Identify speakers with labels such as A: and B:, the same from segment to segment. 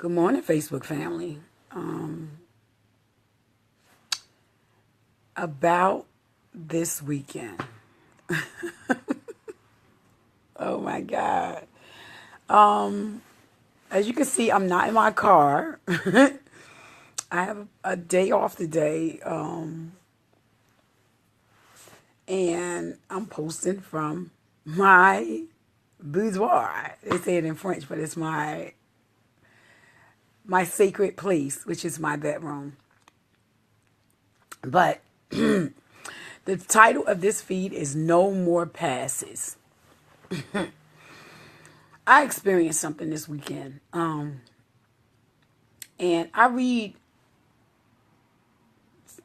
A: Good morning, Facebook family. About this weekend. Oh my God. As you can see, I'm not in my car. I have a day off today. And I'm posting from my boudoir. They say it in French, but it's my sacred place, which is my bedroom. But the title of this feed is No More Passes. I experienced something this weekend. And I read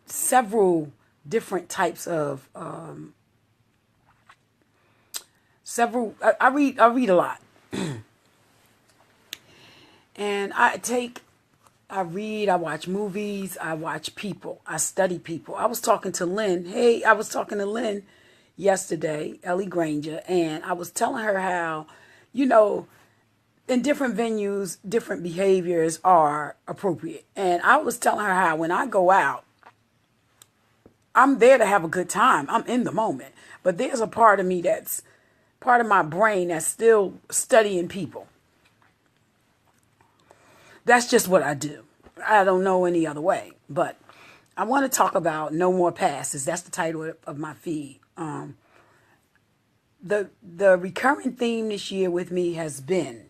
A: several different types of I read a lot. And I watch movies, I watch people, I study people. I was talking to Lynn. I was talking to Lynn yesterday, Ellie Granger, and I was telling her how, in different venues, different behaviors are appropriate. And I was telling her how when I go out, I'm there to have a good time. I'm in the moment. But there's a part of me that's part of my brain that's still studying people. That's just what I do. I don't know any other way. But I want to talk about No More Passes. That's the title of my feed. The recurring theme this year with me has been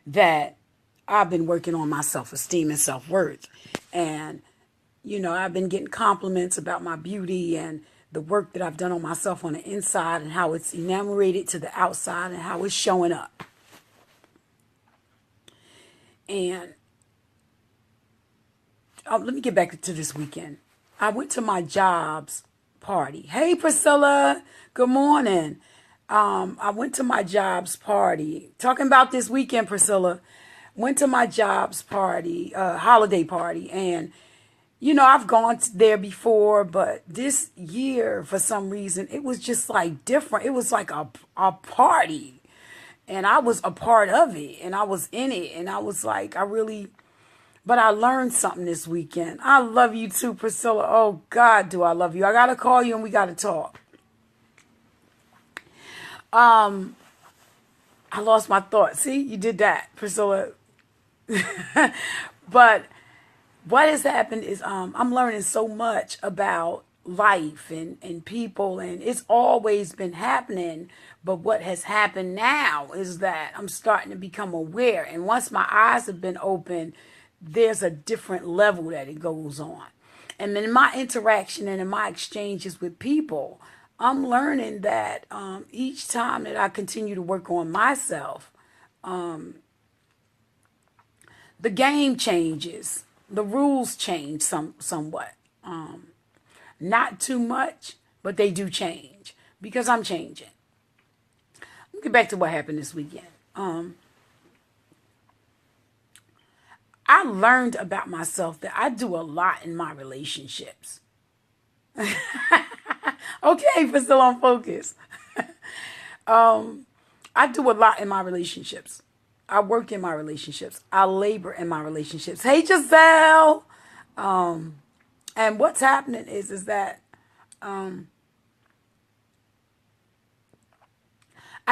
A: that I've been working on my self-esteem and self-worth. And, I've been getting compliments about my beauty and the work that I've done on myself on the inside and how it's enumerated to the outside and how it's showing up. And let me get back to this weekend. I went to my job's party. Hey, Priscilla. Good morning. I went to my job's party. Talking about this weekend, Priscilla. Went to my job's party, holiday party. And, I've gone there before, but this year, for some reason, it was just like different. It was like a party. And I was a part of it. And I was in it. And I was like, but I learned something this weekend. I love you too, Priscilla. Oh, God, do I love you. I got to call you and we got to talk. I lost my thought. See, you did that, Priscilla. But what has happened is I'm learning so much about life and people, and it's always been happening. But what has happened now is that I'm starting to become aware. And once my eyes have been opened, there's a different level that it goes on. And then in my interaction and in my exchanges with people, I'm learning that each time that I continue to work on myself, the game changes. The rules change somewhat. Not too much, but they do change because I'm changing. Let me get back to what happened this weekend. I learned about myself that I do a lot in my relationships. Okay, but still on focus. I do a lot in my relationships. I work in my relationships. I labor in my relationships. Hey, Giselle. And what's happening is that I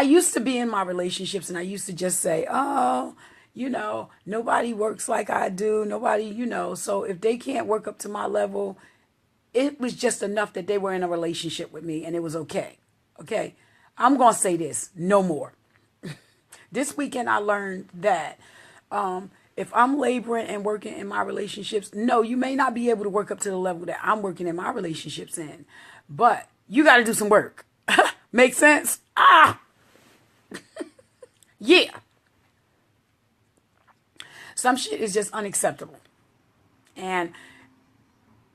A: used to be in my relationships and I used to just say, oh, nobody works like I do. Nobody, so if they can't work up to my level, it was just enough that they were in a relationship with me and it was okay. Okay. I'm going to say this, no more. This weekend I learned that if I'm laboring and working in my relationships, no, you may not be able to work up to the level that I'm working in my relationships in, but you got to do some work. Make sense? Yeah. Some shit is just unacceptable. And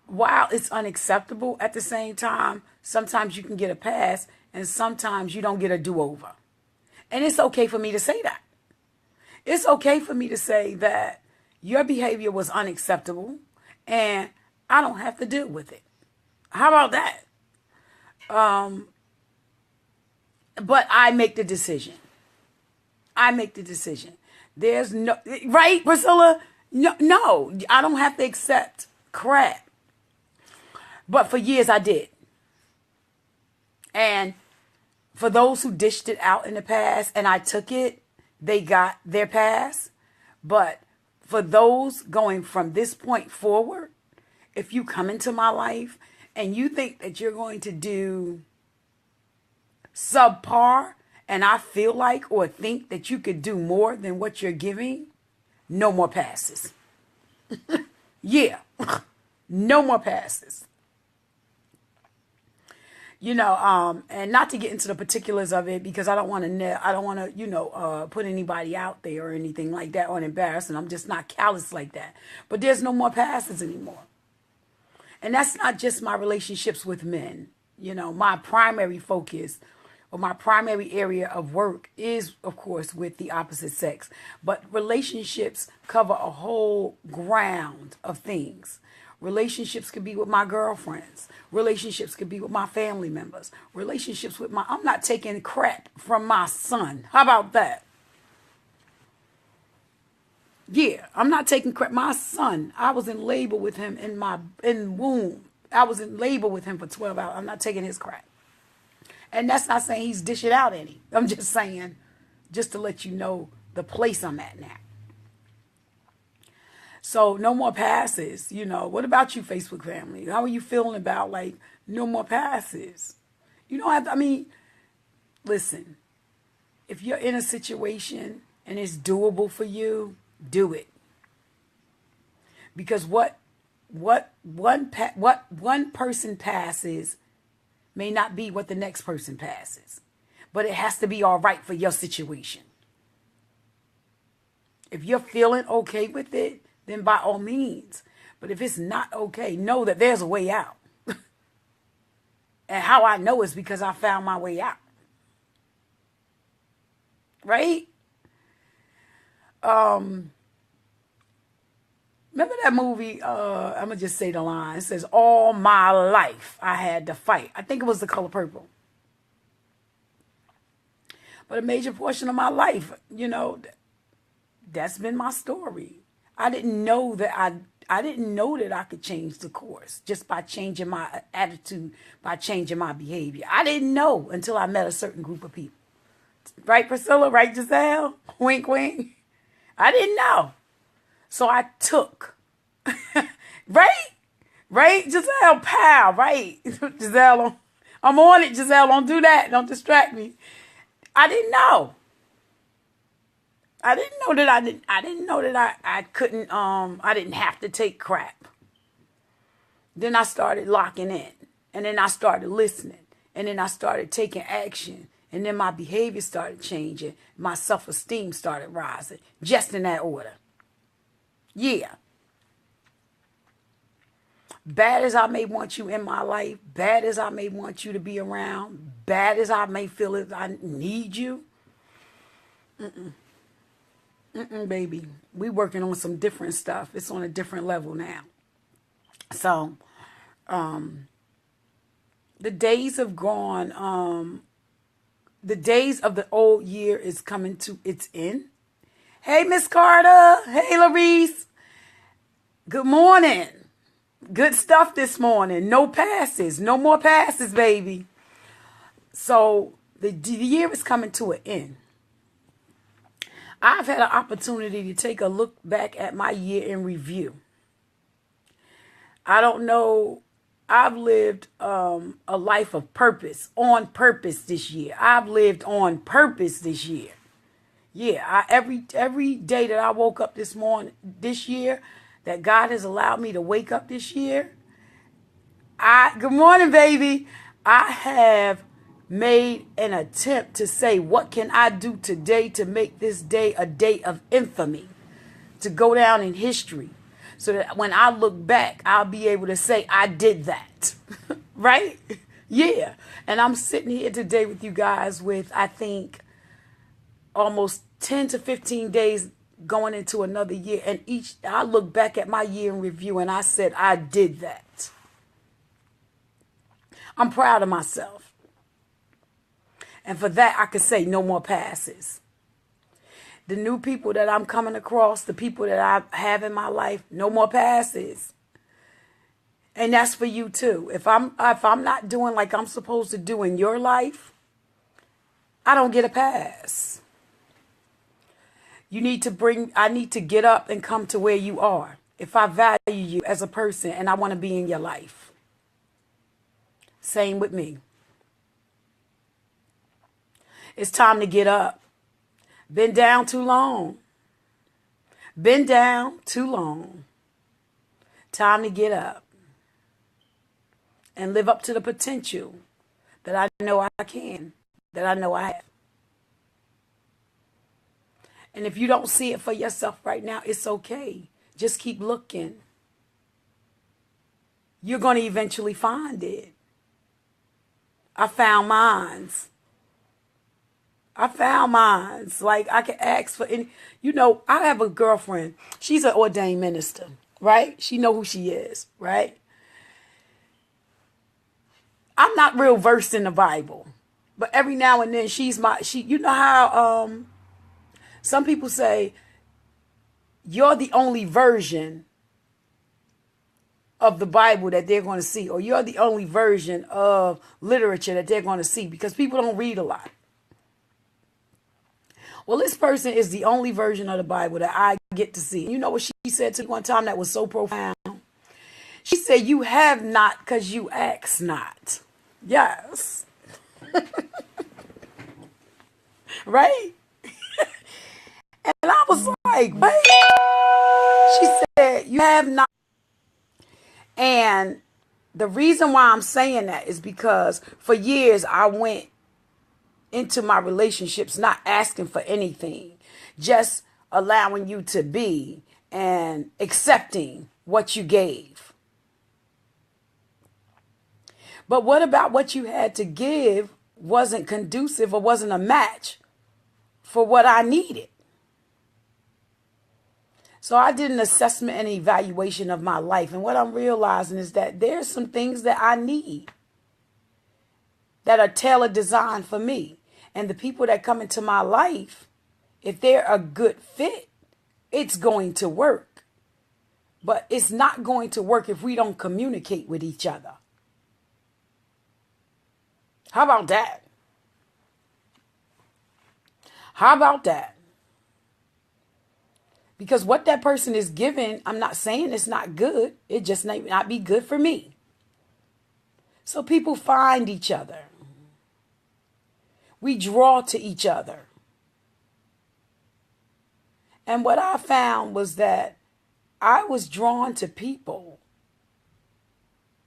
A: while it's unacceptable, at the same time, sometimes you can get a pass and sometimes you don't get a do-over. And it's okay for me to say that. It's okay for me to say that your behavior was unacceptable and I don't have to deal with it. How about that? But I make the decision. I make the decision. There's no, right, Priscilla? No, no, I don't have to accept crap. But for years I did. And for those who dished it out in the past and I took it, they got their pass. But for those going from this point forward, if you come into my life and you think that you're going to do subpar, and I feel like or think that you could do more than what you're giving, no more passes. Yeah, no more passes. And not to get into the particulars of it because I don't want to, put anybody out there or anything like that or embarrass, and I'm just not callous like that. But there's no more passes anymore. And that's not just my relationships with men. My primary focus or my primary area of work is, of course, with the opposite sex. But relationships cover a whole ground of things. Relationships could be with my girlfriends. Relationships could be with my family members. Relationships with I'm not taking crap from my son. How about that? Yeah, I'm not taking crap. My son, I was in labor with him in womb. I was in labor with him for 12 hours. I'm not taking his crap. And that's not saying he's dishing out any. I'm just saying, just to let you know the place I'm at now. So no more passes. What about you, Facebook family? How are you feeling about no more passes? You don't have to, listen, if you're in a situation and it's doable for you, do it. Because what one person passes may not be what the next person passes. But it has to be all right for your situation. If you're feeling okay with it, then by all means. But if it's not okay, know that there's a way out. And how I know is because I found my way out. Right? Remember that movie, I'm going to just say the line. It says, all my life I had to fight. I think it was The Color Purple. But a major portion of my life, that's been my story. I didn't know that I could change the course just by changing my attitude, by changing my behavior. I didn't know until I met a certain group of people. Right, Priscilla? Right, Giselle? Wink, wink. I didn't know. So I took. Right, Giselle? Pal, right? Giselle, I'm on it, Giselle. Don't do that. Don't distract me. I didn't know. I didn't know that I couldn't, I didn't have to take crap. Then I started locking in. And then I started listening. And then I started taking action. And then my behavior started changing. My self-esteem started rising. Just in that order. Yeah. Bad as I may want you in my life, bad as I may want you to be around, bad as I may feel as I need you, baby. We working on some different stuff. It's on a different level now. So, the days have gone, the days of the old year is coming to its end. Hey, Miss Carter. Hey, Larice. Good morning. Good stuff this morning. No passes. No more passes, baby. So the year is coming to an end. I've had an opportunity to take a look back at my year in review. I don't know. I've lived a life of purpose, on purpose this year. I've lived on purpose this year. Yeah, every day that I woke up this year, that God has allowed me to wake up this year, good morning, baby. I have made an attempt to say, what can I do today to make this day a day of infamy, to go down in history, so that when I look back, I'll be able to say, I did that. Right? Yeah. And I'm sitting here today with you guys with, I think, almost 10 to 15 days going into another year. And I look back at my year in review and I said, I did that. I'm proud of myself. And for that, I could say no more passes. the new people that I'm coming across, the people that I have in my life, no more passes. And that's for you too. If I'm not doing like I'm supposed to do in your life, I don't get a pass. I need to get up and come to where you are. If I value you as a person and I want to be in your life. Same with me. It's time to get up. Been down too long. Been down too long. Time to get up and live up to the potential that I know I can, that I know I have. And if you don't see it for yourself right now, it's okay. Just keep looking. You're going to eventually find it. I found mines. Like, I can ask for any. I have a girlfriend. She's an ordained minister, right? She know who she is, right? I'm not real versed in the Bible, but every now and then you know how some people say you're the only version of the Bible that they're going to see, or you're the only version of literature that they're going to see, because people don't read a lot. Well, this person is the only version of the Bible that I get to see. You know what she said to me one time that was so profound? She said, "You have not because you ask not." Yes. Right? And I was like, what? She said, "You have not." And the reason why I'm saying that is because for years I went into my relationships not asking for anything, just allowing you to be and accepting what you gave. But what about what you had to give wasn't conducive or wasn't a match for what I needed? So I did an assessment and evaluation of my life. And what I'm realizing is that there's some things that I need that are tailored designed for me. And the people that come into my life, if they're a good fit, it's going to work. But it's not going to work if we don't communicate with each other. How about that? How about that? Because what that person is giving, I'm not saying it's not good. It just may not be good for me. So people find each other. We draw to each other. And what I found was that I was drawn to people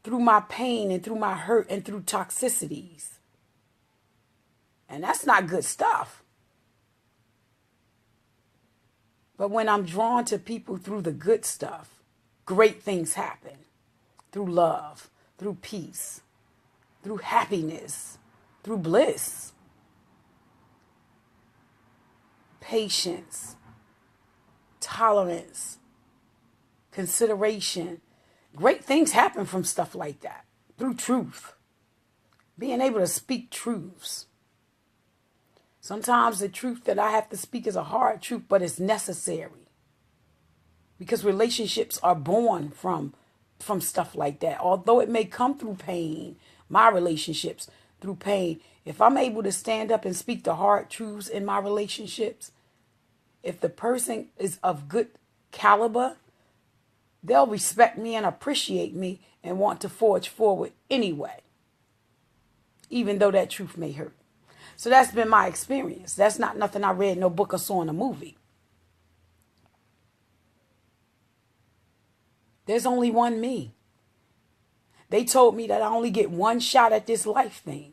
A: through my pain and through my hurt and through toxicities. And that's not good stuff. But when I'm drawn to people through the good stuff, great things happen. Through love, through peace, through happiness, through bliss, patience, tolerance, consideration. Great things happen from stuff like that. Through truth. Being able to speak truths. Sometimes the truth that I have to speak is a hard truth, but it's necessary. Because relationships are born from stuff like that. Although it may come through pain, my relationships through pain. If I'm able to stand up and speak the hard truths in my relationships, if the person is of good caliber, they'll respect me and appreciate me and want to forge forward anyway, even though that truth may hurt. So that's been my experience. That's not nothing I read in no book or saw in a movie. There's only one me. They told me that I only get one shot at this life thing.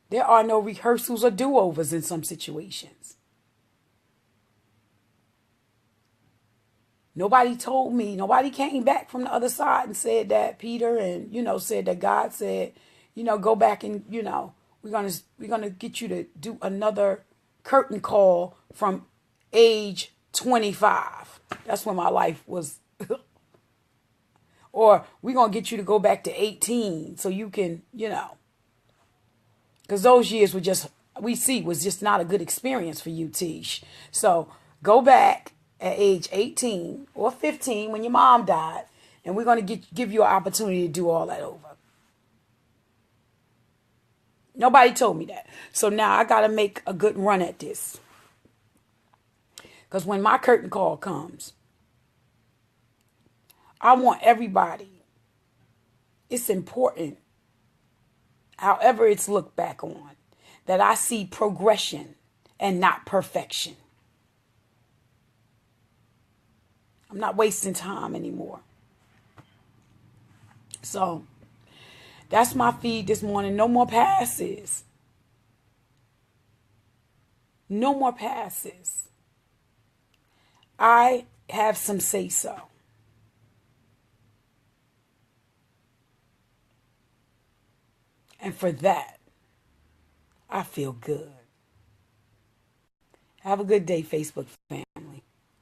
A: There are no rehearsals or do-overs in some situations. Nobody told me, nobody came back from the other side and said that Peter and, said that God said, go back and, we're gonna get you to do another curtain call from age 25. That's when my life was. Or we're gonna get you to go back to 18 so you can, because those years were just we see was just not a good experience for you, Tish. So go back at age 18 or 15 when your mom died, and we're going to give you an opportunity to do all that over. Nobody told me that. So now I got to make a good run at this. Because when my curtain call comes, I want everybody, it's important, however it's looked back on, that I see progression and not perfection. I'm not wasting time anymore. So that's my feed this morning. No more passes. No more passes. I have some say so. And for that, I feel good. Have a good day, Facebook family.